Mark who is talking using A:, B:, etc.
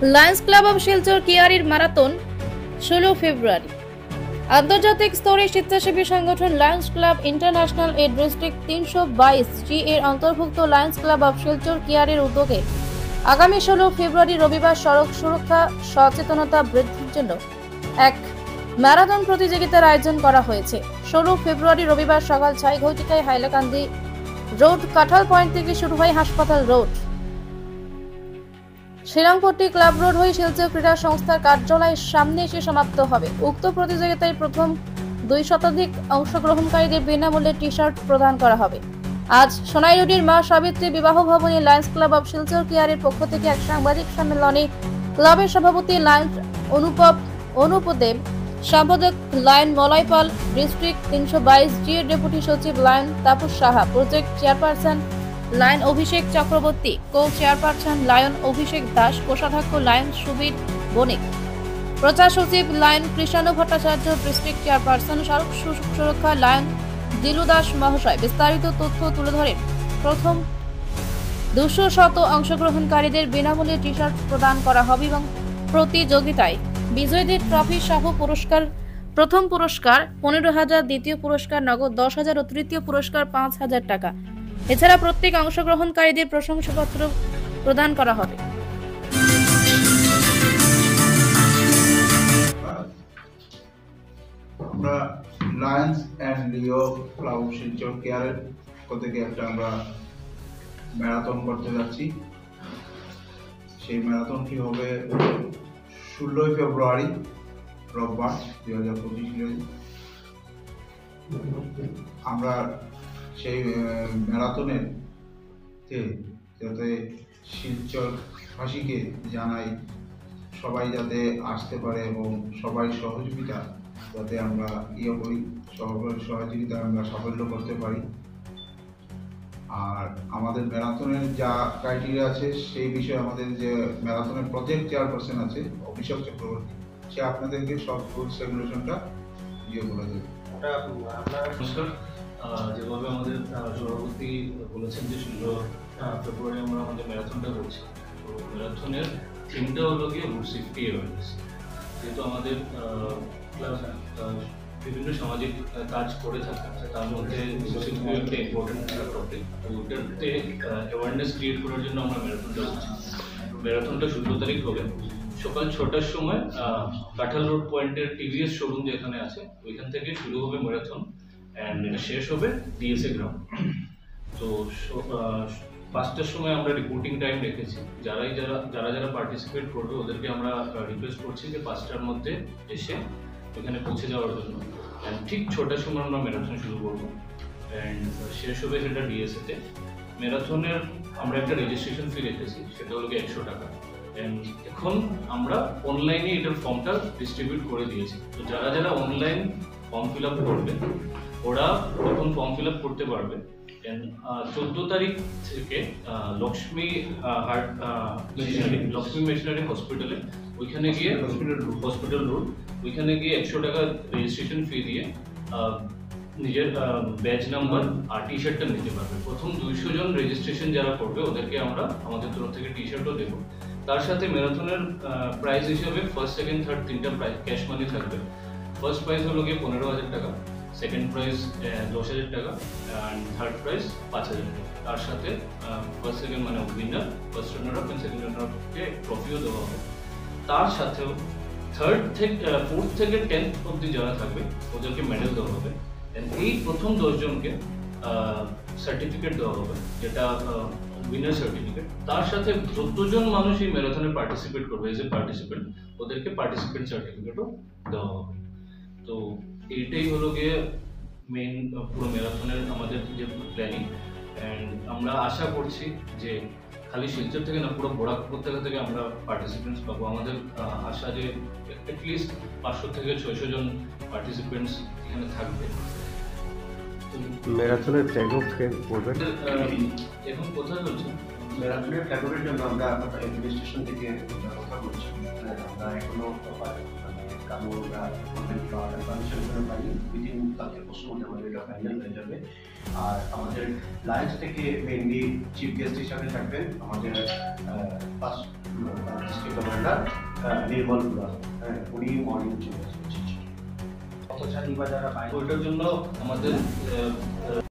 A: Lions club of Silchar কিয়ারির marathon 16 ফেব্রুয়ারি। আন্তর্জাতিক স্তরে স্বেচ্ছাসেবী সংগঠন লায়ন্স ক্লাব ইন্টারন্যাশনাল এর ডিস্ট্রিক্ট 322 এর অন্তর্ভুক্ত লায়ন্স ক্লাব অব শিলচর কিয়ারির উদ্যোগে আগামী 16 ফেব্রুয়ারি রবিবার সড়ক সুরক্ষা সচেতনতা বৃদ্ধির জন্য এক ম্যারাথন প্রতিযোগিতার আয়োজন করা হয়েছে। 16 ফেব্রুয়ারি রবিবার সকাল 6 ঘটিকায় হাইলাকান্দি রোড কাঁঠাল পয়েন্ট থেকে শুরু হয় হাসপাতাল রোড, শ্রীরামপট্টি ক্লাব রোড হয়ে শিলচর ক্রীড়া সংস্থার কার্যালয়ের সামনে এসে সমাপ্ত হবে। উক্ত প্রতিযোগিতায় প্রথম 2 শতাধিক অংশগ্রহণকারীদের বিনামূল্যে টি শার্ট প্রদান করা হবে। আজ সোনাইরুডির মা সাবিত্রী বিবাহ ভবনে লায়ন্স ক্লাব অব শিলচর কিয়ারের পক্ষ থেকে এক সাংবাদিক সম্মেলনে ক্লাবের সভাপতি লায়ন অনুপদেব, সম্পাদক লায়ন মলয়পাল, ডিস্ট্রিক্ট 322 এর ডেপুটি সচিব Lion Tapas Saha, project chairperson Lion Abhishek Chakraborty, co chairperson Lion Abhishek Das, কোষাধ্যক্ষ লায়ন সুবীর বণিক, প্রচার সচিব Lion Krishna Bhattacharya, district chairperson সড়ক সুরক্ষা লায়ন দিলু দাস মহাশয় বিস্তারিত তথ্য তুলে ধরেন। প্রথম 200 অংশগ্রহণকারীদের বিনামূল্যে টি শার্ট প্রদান করা হবে এবং প্রতিযোগিতায় বিজয়ীদের ট্রফি সহ পুরস্কার, প্রথম পুরস্কার 15,000, দ্বিতীয় পুরস্কার নগদ 10,000 ও তৃতীয় পুরস্কার 5,000 টাকা। এছাড়া প্রত্যেক অংশগ্রহণকারীদের প্রশংসাপত্র প্রদান করা হবে।
B: আমরা Lions and Leo club Silchar কেয়ারের থেকে একটা আমরা ম্যারাথন করতে যাচ্ছি। সেই ম্যারাথনটি হবে 16 ফেব্রুয়ারি রোববার 2025। আমরা সেই ম্যারাথনের যাতে শিলচরবাসীকে জানাই সবাই যাতে আসতে পারে এবং সবাই সহযোগিতা যাতে আমরা করি, সহযোগিতা আমরা সাফল্য করতে পারি। আর আমাদের ম্যারাথনের যা ক্রাইটেরিয়া আছে সেই বিষয়ে আমাদের যে ম্যারাথনের প্রজেক্ট চেয়ারপারসন আছে অভিষেক চক্রবর্তী, সে আপনাদেরকে সব রুলস রেগুলেশনটা বলে দেবে।
C: নমস্কার, যেভাবে আমাদের সভাপতি বলেছেন যে 16 ফেব্রুয়ারি আমরা আমাদের ম্যারাথনটা করছি। তো ম্যারাথনের থিমটা হলো গিয়ে রুড সেফটি অ্যাওয়ারনেস। যেহেতু আমাদের বিভিন্ন সামাজিক কাজ করে থাকে, তার মধ্যে একটা ইম্পর্টেন্ট টপিক। তো ওটাতে অ্যাওয়ারনেস ক্রিয়েট করার জন্য আমরা ম্যারাথনটা করছি। ম্যারাথনটা 16 তারিখ হবে সকাল 6টার সময় কাঁঠাল রোড পয়েন্টের টিভিএস শোরুম যেখানে আছে ওইখান থেকে শুরু হবে ম্যারাথন অ্যান্ড এটা শেষ হবে ডিএসএ গ্রাউন্ড। তো 5টার সময় আমরা রিপোর্টিং টাইম রেখেছি। যারা পার্টিসিপেট করবে ওদেরকে আমরা রিকোয়েস্ট করছি যে 5টার মধ্যে এসে ওখানে পৌঁছে যাওয়ার জন্য। অ্যান্ড ঠিক 6টার সময় আমরা ম্যারাথন শুরু করবো অ্যান্ড শেষ হবে সেটা ডিএসএতে। ম্যারাথনের আমরা একটা রেজিস্ট্রেশন ফি রেখেছি, সেটা হলো 100 টাকা। এখন আমরা অনলাইনে এটার ফর্মটা ডিস্ট্রিবিউট করে দিয়েছি। তো যারা অনলাইন ফর্ম ফিল আপ করবে ওরা তখন ফর্ম ফিল আপ করতে পারবে। 14 তারিখ থেকে লক্ষ্মী মেশিনারি হসপিটালে ওইখানে গিয়ে হসপিটাল রোড ওইখানে গিয়ে 100 টাকা রেজিস্ট্রেশন ফি দিয়ে নিজের ব্যাচ নাম্বার আর টি শার্টটা নিতে পারবে। প্রথম 200 জন রেজিস্ট্রেশন যারা করবে ওদেরকে আমরা আমাদের তরফ থেকে টি শার্টও দেবো। তার সাথে ম্যারাথনের প্রাইজ হিসেবে ফার্স্ট, সেকেন্ড, থার্ড 3টা প্রাইজ ক্যাশ মানি থাকবে। ফার্স্ট প্রাইজ হলো গিয়ে 15,000 টাকা, সেকেন্ড প্রাইজ 10,000 টাকা অ্যান্ড থার্ড প্রাইজ 5,000 টাকা। তার সাথে ফার্স্ট, সেকেন্ড মানে winner, first runner up and second runner আপকে ট্রফিও দেওয়া হবে। তার সাথেও ফোর্থ থেকে 10th অব্দি যারা থাকবে ওদেরকে মেডেল দেওয়া হবে। এই প্রথম 10 জনকে সার্টিফিকেট দেওয়া হবে, যেটা উইনার সার্টিফিকেট। তার সাথে 14 জন মানুষ এই ম্যারাথনে পার্টিসিপেট করবে এজ এ পার্টিসিপেন্ট, ওদেরকে পার্টিসিপেন্ট সার্টিফিকেটও দেওয়া হবে। তো এইটাই হলো গিয়ে মেইন পুরো ম্যারাথনের আমাদের যে প্ল্যানিং। অ্যান্ড আমরা আশা করছি যে খালি শিলচর থেকে না, পুরো বরাক উপত্যকা থেকে আমরা পার্টিসিপেন্টস পাবো। আমাদের আশা যে অ্যাটলিস্ট 500 থেকে 600 জন পার্টিসিপেন্টস এখানে থাকবে।
D: ম্যারাথনের ট্যাগ অফ করবেন
C: এখন কোথায় চলছে
E: ম্যারাথনের ট্যাগের জন্য আমরা রেজিস্ট্রেশন থেকে কথা বলছি। আমরা এখনো ফাইনাল হয়ে যাবে। আর আমাদের লায়ন্স থেকে মেইনলি চিফ গেস্ট হিসাবে থাকবেন আমাদের ফার্স্ট ভান্ডার নির্মলপুরা, হ্যাঁ উনি মর্নিং চলে আসছেন।
C: ওইটার জন্য আমাদের